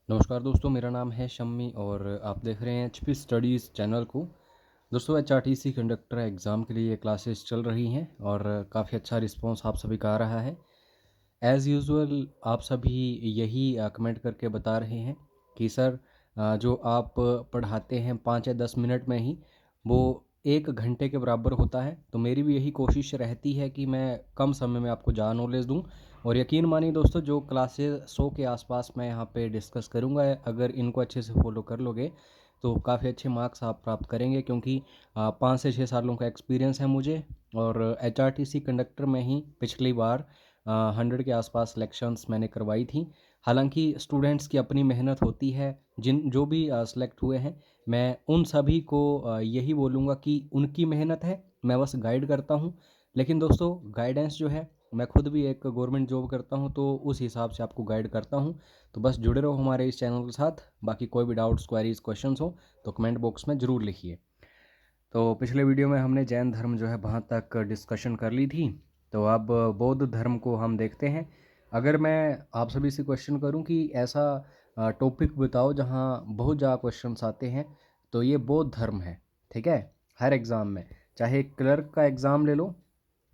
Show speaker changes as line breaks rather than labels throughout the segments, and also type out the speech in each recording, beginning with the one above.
नमस्कार दोस्तों, मेरा नाम है शम्मी और आप देख रहे हैं एचपी स्टडीज़ चैनल को। दोस्तों, एचआरटीसी कंडक्टर एग्ज़ाम के लिए क्लासेस चल रही हैं और काफ़ी अच्छा रिस्पांस आप सभी का आ रहा है। एज़ यूजुअल आप सभी यही कमेंट करके बता रहे हैं कि सर जो आप पढ़ाते हैं 5 या 10 मिनट में ही वो 1 घंटे के बराबर होता है। तो मेरी भी यही कोशिश रहती है कि मैं कम समय में आपको ज़्यादा नॉलेज दूं। और यकीन मानिए दोस्तों, जो क्लासेस 100 के आसपास मैं यहाँ पे डिस्कस करूँगा, अगर इनको अच्छे से फॉलो कर लोगे तो काफ़ी अच्छे मार्क्स आप प्राप्त करेंगे, क्योंकि 5 से 6 सालों का एक्सपीरियंस है मुझे। और एचआरटीसी कंडक्टर में ही पिछली बार 100 के आसपास सिलेक्शंस मैंने करवाई थी। हालांकि स्टूडेंट्स की अपनी मेहनत होती है। जो भी सेलेक्ट हुए हैं, मैं उन सभी को यही बोलूँगा कि उनकी मेहनत है, मैं बस गाइड करता हूँ। लेकिन दोस्तों, गाइडेंस जो है, मैं खुद भी एक गवर्नमेंट जॉब करता हूँ, तो उस हिसाब से आपको गाइड करता हूँ। तो बस जुड़े रहो हमारे इस चैनल के साथ। बाकी कोई भी डाउट्स, क्वेरीज, क्वेश्चंस हो तो कमेंट बॉक्स में ज़रूर लिखिए। तो पिछले वीडियो में हमने जैन धर्म जो है वहाँ तक डिस्कशन कर ली थी। तो अब बौद्ध धर्म को हम देखते हैं। अगर मैं आप सभी से क्वेश्चन करूं कि ऐसा टॉपिक बताओ जहां बहुत ज़्यादा क्वेश्चंस आते हैं, तो ये बौद्ध धर्म है। ठीक है। हर एग्ज़ाम में, चाहे क्लर्क का एग्ज़ाम ले लो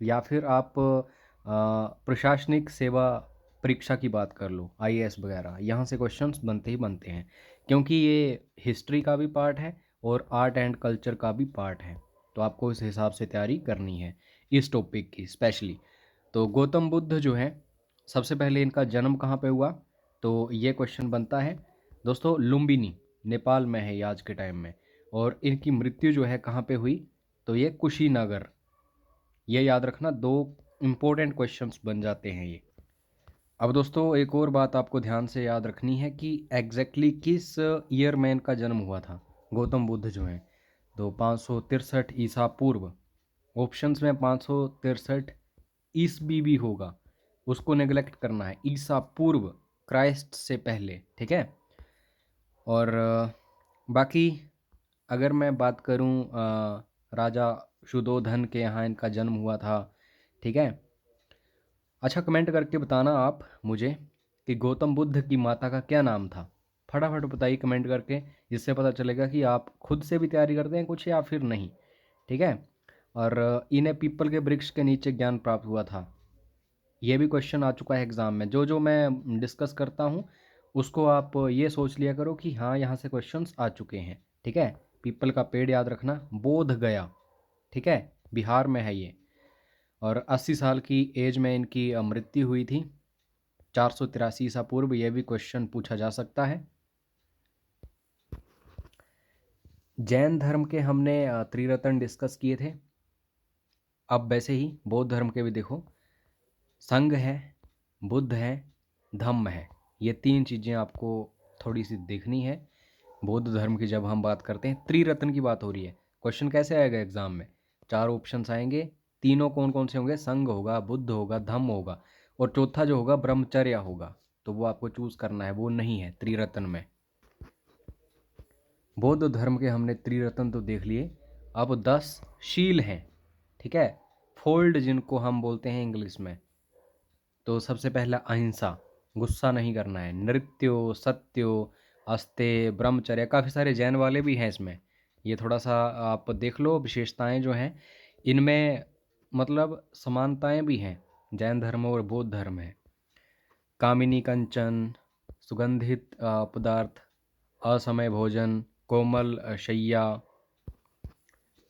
या फिर आप प्रशासनिक सेवा परीक्षा की बात कर लो, आईएएस वगैरह, यहाँ से क्वेश्चंस बनते ही बनते हैं, क्योंकि ये हिस्ट्री का भी पार्ट है और आर्ट एंड कल्चर का भी पार्ट है। तो आपको इस हिसाब से तैयारी करनी है इस टॉपिक की स्पेशली। तो गौतम बुद्ध जो है, सबसे पहले इनका जन्म कहाँ पे हुआ, तो ये क्वेश्चन बनता है। दोस्तों, लुम्बिनी नेपाल में है ये आज के टाइम में। और इनकी मृत्यु जो है कहाँ पे हुई, तो ये कुशीनगर। ये याद रखना, दो इम्पोर्टेंट क्वेश्चंस बन जाते हैं ये। अब दोस्तों, एक और बात आपको ध्यान से याद रखनी है कि एग्जैक्टली किस ईयर में इनका जन्म हुआ था, गौतम बुद्ध जो हैं। तो 563 ईसा पूर्व। ऑप्शंस में 563 ईसवी भी होगा, उसको नेग्लेक्ट करना है। ईसा पूर्व, क्राइस्ट से पहले। ठीक है। और बाकी अगर मैं बात करूं, राजा शुद्धोधन के यहाँ इनका जन्म हुआ था। ठीक है। अच्छा, कमेंट करके बताना आप मुझे कि गौतम बुद्ध की माता का क्या नाम था। फटाफट बताइए कमेंट करके, जिससे पता चलेगा कि आप खुद से भी तैयारी करते हैं कुछ या फिर नहीं। ठीक है। और इन्हें पीपल के वृक्ष के नीचे ज्ञान प्राप्त हुआ था। ये भी क्वेश्चन आ चुका है एग्जाम में। जो जो मैं डिस्कस करता हूँ उसको आप ये सोच लिया करो कि हाँ, यहाँ से क्वेश्चंस आ चुके हैं। ठीक है। पीपल का पेड़ याद रखना, बोध गया। ठीक है। बिहार में है ये। और 80 साल की एज में इनकी मृत्यु हुई थी, 483 ईसा पूर्व। ये भी क्वेश्चन पूछा जा सकता है। जैन धर्म के हमने त्रिरत्न डिस्कस किए थे। अब वैसे ही बौद्ध धर्म के भी देखो, संघ है, बुद्ध है, धम्म है। ये तीन चीज़ें आपको थोड़ी सी देखनी है। बौद्ध धर्म की जब हम बात करते हैं, त्रिरत्न की बात हो रही है। क्वेश्चन कैसे आएगा एग्जाम में, 4 ऑप्शंस आएंगे। तीनों कौन कौन से होंगे, संघ होगा, बुद्ध होगा, धम्म होगा, और चौथा जो होगा ब्रह्मचर्य होगा। तो वो आपको चूज करना है, वो नहीं है त्रिरत्न में। बौद्ध धर्म के हमने त्रिरत्न तो देख लिए। अब 10 शील हैं। ठीक है। फोल्ड जिनको हम बोलते हैं इंग्लिश में। तो सबसे पहला अहिंसा, गुस्सा नहीं करना है। नृत्यो, सत्यो, अस्तेय, ब्रह्मचर्य, काफ़ी सारे जैन वाले भी हैं इसमें। ये थोड़ा सा आप देख लो, विशेषताएं जो हैं इनमें, मतलब समानताएं भी हैं जैन धर्म और बौद्ध धर्म है। कामिनी कंचन, सुगंधित पदार्थ, असमय भोजन, कोमल शैया।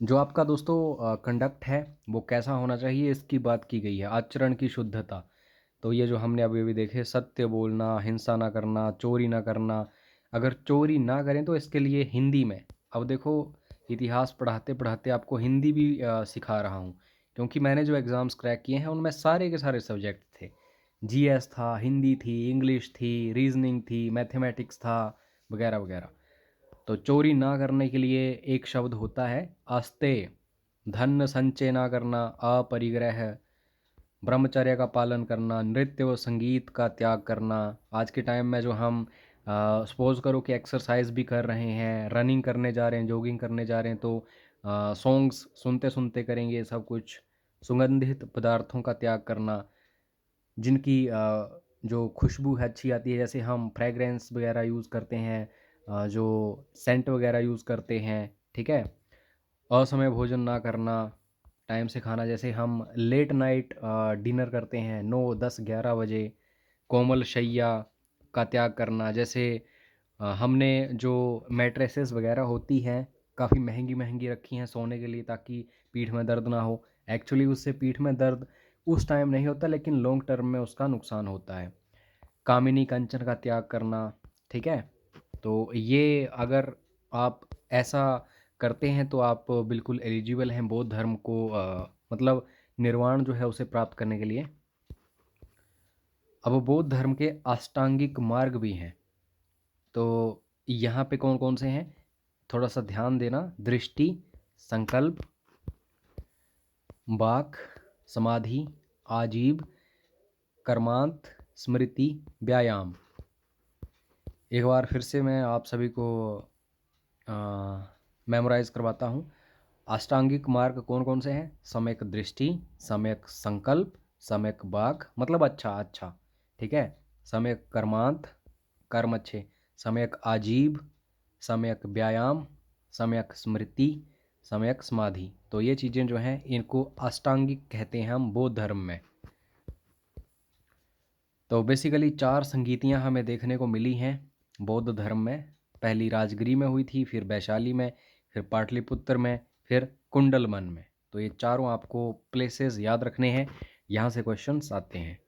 जो आपका दोस्तों कंडक्ट है वो कैसा होना चाहिए, इसकी बात की गई है। आचरण की शुद्धता, तो ये जो हमने अभी अभी देखे, सत्य बोलना, हिंसा ना करना, चोरी ना करना। अगर चोरी ना करें तो इसके लिए हिंदी में, अब देखो, इतिहास पढ़ाते पढ़ाते आपको हिंदी भी सिखा रहा हूँ, क्योंकि मैंने जो एग्ज़ाम्स क्रैक किए हैं उनमें सारे के सारे सब्जेक्ट थे। जीएस था, हिंदी थी, इंग्लिश थी, रीजनिंग थी, मैथमेटिक्स था, वगैरह वगैरह। तो चोरी ना करने के लिए एक शब्द होता है अस्तेय। धन संचय ना करना, अपरिग्रह। ब्रह्मचर्य का पालन करना, नृत्य व संगीत का त्याग करना। आज के टाइम में जो हम सपोज करो कि एक्सरसाइज भी कर रहे हैं, रनिंग करने जा रहे हैं, जॉगिंग करने जा रहे हैं, तो सॉन्ग्स सुनते सुनते करेंगे ये सब कुछ। सुगंधित पदार्थों का त्याग करना, जिनकी जो खुशबू है अच्छी आती है, जैसे हम फ्रेगरेंस वगैरह यूज़ करते हैं, जो सेंट वगैरह यूज़ करते हैं, ठीक है। असमय भोजन ना करना, टाइम से खाना, जैसे हम लेट नाइट डिनर करते हैं 9, 10, 11 बजे। कोमल शैया का त्याग करना, जैसे हमने जो मैट्रेसेस वगैरह होती हैं काफ़ी महंगी महंगी रखी हैं सोने के लिए ताकि पीठ में दर्द ना हो। एक्चुअली उससे पीठ में दर्द उस टाइम नहीं होता, लेकिन लॉन्ग टर्म में उसका नुकसान होता है। कामिनी कंचन का त्याग करना, ठीक है। तो ये अगर आप ऐसा करते हैं तो आप बिल्कुल एलिजिबल हैं बौद्ध धर्म को, मतलब निर्वाण जो है उसे प्राप्त करने के लिए। अब बौद्ध धर्म के अष्टांगिक मार्ग भी हैं, तो यहाँ पे कौन कौन से हैं थोड़ा सा ध्यान देना। दृष्टि, संकल्प, वाक, समाधि, आजीव, कर्मांत, स्मृति, व्यायाम। एक बार फिर से मैं आप सभी को मेमोराइज करवाता हूँ। अष्टांगिक मार्ग कौन कौन से हैं? सम्यक दृष्टि, सम्यक संकल्प, सम्यक वाक मतलब अच्छा अच्छा, ठीक है। सम्यक कर्मांत, कर्म अच्छे। सम्यक आजीव, सम्यक व्यायाम, सम्यक स्मृति, सम्यक समाधि। तो ये चीज़ें जो हैं इनको अष्टांगिक कहते हैं हम बौद्ध धर्म में। तो बेसिकली 4 संगीतियाँ हमें देखने को मिली हैं बौद्ध धर्म में। पहली राजगिरी में हुई थी, फिर वैशाली में, फिर पाटलिपुत्र में, फिर कुंडलवन में। तो ये चारों आपको प्लेसेस याद रखने हैं, यहाँ से क्वेश्चंस आते हैं।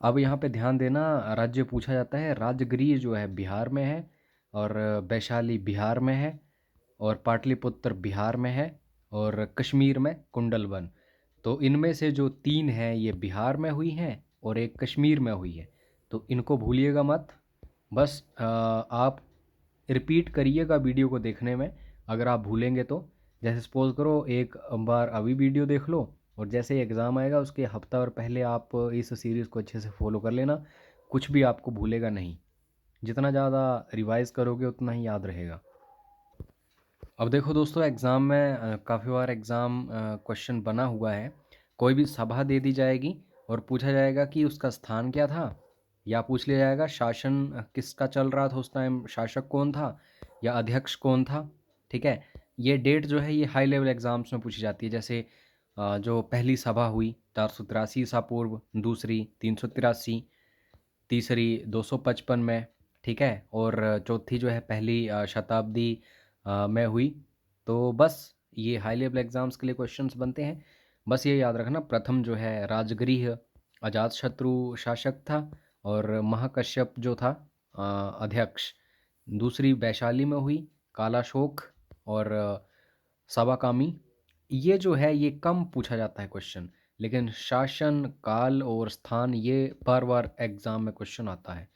अब यहाँ पे ध्यान देना, राज्य पूछा जाता है। राजगिरी जो है बिहार में है, और वैशाली बिहार में है, और पाटलिपुत्र बिहार में है, और कश्मीर में कुंडलवन। तो इनमें से जो 3 हैं ये बिहार में हुई हैं और एक कश्मीर में हुई है, तो इनको भूलिएगा मत। बस आप रिपीट करिएगा वीडियो को देखने में, अगर आप भूलेंगे तो। जैसे सपोज़ करो एक बार अभी वीडियो देख लो, और जैसे ही एग्ज़ाम आएगा उसके हफ्ता और पहले आप इस सीरीज़ को अच्छे से फॉलो कर लेना, कुछ भी आपको भूलेगा नहीं। जितना ज़्यादा रिवाइज़ करोगे उतना ही याद रहेगा। अब देखो दोस्तों, एग्ज़ाम में काफ़ी बार एग्ज़ाम क्वेश्चन बना हुआ है। कोई भी सभा दे दी जाएगी और पूछा जाएगा कि उसका स्थान क्या था, या पूछ लिया जाएगा शासन किसका चल रहा था उस टाइम, शासक कौन था या अध्यक्ष कौन था, ठीक है। ये डेट जो है ये हाई लेवल एग्ज़ाम्स में पूछी जाती है। जैसे जो पहली सभा हुई 483 ईसा पूर्व, दूसरी 383, तीसरी 255 में, ठीक है, और चौथी जो है पहली शताब्दी में हुई। तो बस ये हाई लेवल एग्ज़ाम्स के लिए क्वेश्चंस बनते हैं। बस ये याद रखना, प्रथम जो है राजगृह अजातशत्रु शासक था, और महाकश्यप जो था अध्यक्ष। दूसरी वैशाली में हुई कालाशोक और सवाकामी। ये जो है ये कम पूछा जाता है क्वेश्चन, लेकिन शासन काल और स्थान ये बार बार एग्ज़ाम में क्वेश्चन आता है।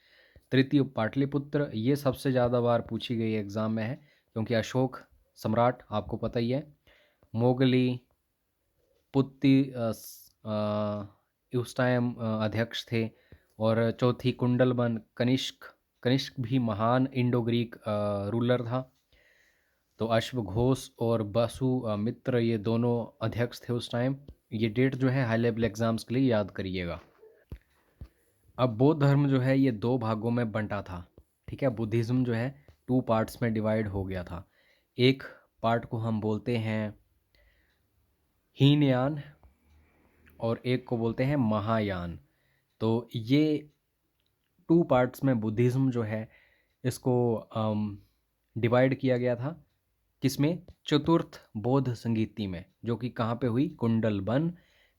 तृतीय पाटलिपुत्र, ये सबसे ज़्यादा बार पूछी गई एग्ज़ाम में है, क्योंकि अशोक सम्राट आपको पता ही है। मोगली पुत्ती उस टाइम अध्यक्ष थे। और चौथी कुंडलवन कनिष्क, कनिष्क भी महान इंडो ग्रीक रूलर था। तो अश्वघोष और मित्र ये दोनों अध्यक्ष थे उस टाइम। ये डेट जो है हाई लेवल एग्ज़ाम्स के लिए याद करिएगा। अब बौद्ध धर्म जो है ये 2 भागों में बंटा था, ठीक है। बुद्धिज़्म जो है 2 पार्ट्स में डिवाइड हो गया था। एक पार्ट को हम बोलते हैं हीनयान, और एक को बोलते हैं महायान। तो ये 2 पार्ट्स में बुद्धिज़्म जो है इसको डिवाइड किया गया था। किसमें? चतुर्थ बौद्ध संगीति में, जो कि कहाँ पे हुई? कुंडलवन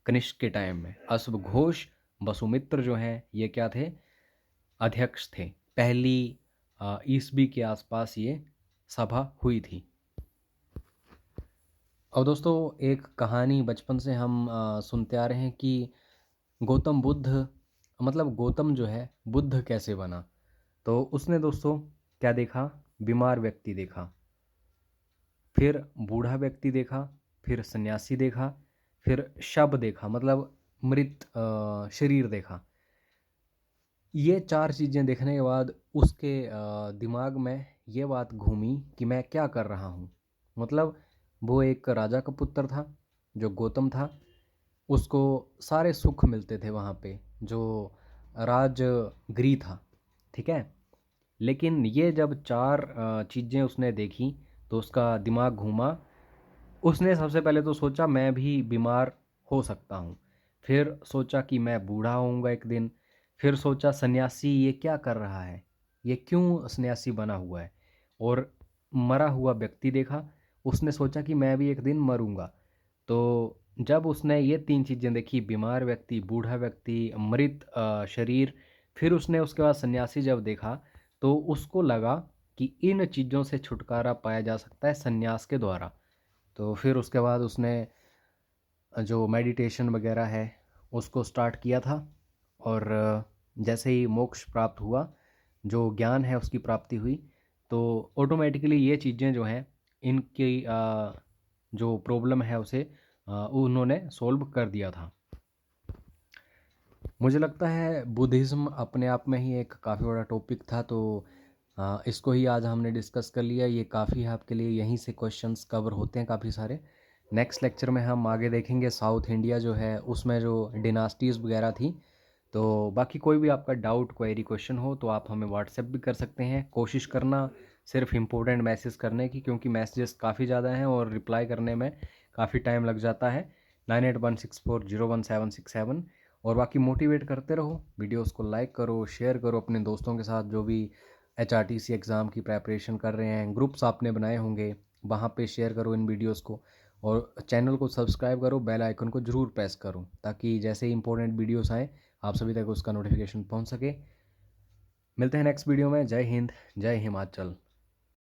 कनिष्क के टाइम में। अश्वघोष वसुमित्र जो हैं ये क्या थे? अध्यक्ष थे। पहली ईसवी के आसपास ये सभा हुई थी। अब दोस्तों एक कहानी बचपन से हम सुनते आ रहे हैं कि गौतम बुद्ध, मतलब गौतम जो है बुद्ध कैसे बना। तो उसने दोस्तों क्या देखा? बीमार व्यक्ति देखा, फिर बूढ़ा व्यक्ति देखा, फिर सन्यासी देखा, फिर शव देखा, मतलब मृत शरीर देखा। ये 4 चीज़ें देखने के बाद उसके दिमाग में ये बात घूमी कि मैं क्या कर रहा हूँ। मतलब वो एक राजा का पुत्र था जो गौतम था, उसको सारे सुख मिलते थे वहाँ पे, जो राजगृह था, ठीक है। लेकिन ये जब चार चीज़ें उसने देखी तो उसका दिमाग घूमा। उसने सबसे पहले तो सोचा मैं भी बीमार हो सकता हूँ, फिर सोचा कि मैं बूढ़ा होऊंगा एक दिन, फिर सोचा सन्यासी ये क्या कर रहा है, ये क्यों सन्यासी बना हुआ है, और मरा हुआ व्यक्ति देखा। उसने सोचा कि मैं भी एक दिन मरूंगा। तो जब उसने ये तीन चीज़ें देखी, बीमार व्यक्ति, बूढ़ा व्यक्ति, मृत शरीर, फिर उसने उसके बाद सन्यासी जब देखा, तो उसको लगा कि इन चीज़ों से छुटकारा पाया जा सकता है सन्यास के द्वारा। तो फिर उसके बाद उसने जो मेडिटेशन वगैरह है उसको स्टार्ट किया था। और जैसे ही मोक्ष प्राप्त हुआ, जो ज्ञान है उसकी प्राप्ति हुई, तो ऑटोमेटिकली ये चीज़ें जो हैं इनकी जो प्रॉब्लम है उसे उन्होंने सॉल्व कर दिया था। मुझे लगता है बुद्धिज़्म अपने आप में ही एक काफ़ी बड़ा टॉपिक था, तो इसको ही आज हमने डिस्कस कर लिया। ये काफ़ी है आपके लिए, यहीं से क्वेश्चंस कवर होते हैं काफ़ी सारे। नेक्स्ट लेक्चर में हम आगे देखेंगे साउथ इंडिया जो है उसमें जो डिनास्टीज़ वगैरह थी। तो बाकी कोई भी आपका डाउट, क्वेरी, क्वेश्चन हो तो आप हमें व्हाट्सएप भी कर सकते हैं। कोशिश करना सिर्फ इम्पोर्टेंट मैसेज करने की, क्योंकि मैसेजेस काफ़ी ज़्यादा हैं और रिप्लाई करने में काफ़ी टाइम लग जाता है। 9816401767। और बाकी मोटिवेट करते रहो, वीडियोस को लाइक करो, शेयर करो अपने दोस्तों के साथ जो भी HRTC एग्ज़ाम की प्रेपरेशन कर रहे हैं। ग्रुप्स आपने बनाए होंगे, वहाँ पे शेयर करो इन वीडियोस को, और चैनल को सब्सक्राइब करो, बेल आइकन को ज़रूर प्रेस करो, ताकि जैसे ही इंपॉर्टेंट वीडियोस आएँ आप सभी तक उसका नोटिफिकेशन पहुँच सके। मिलते हैं नेक्स्ट वीडियो में। जय हिंद, जय हिमाचल।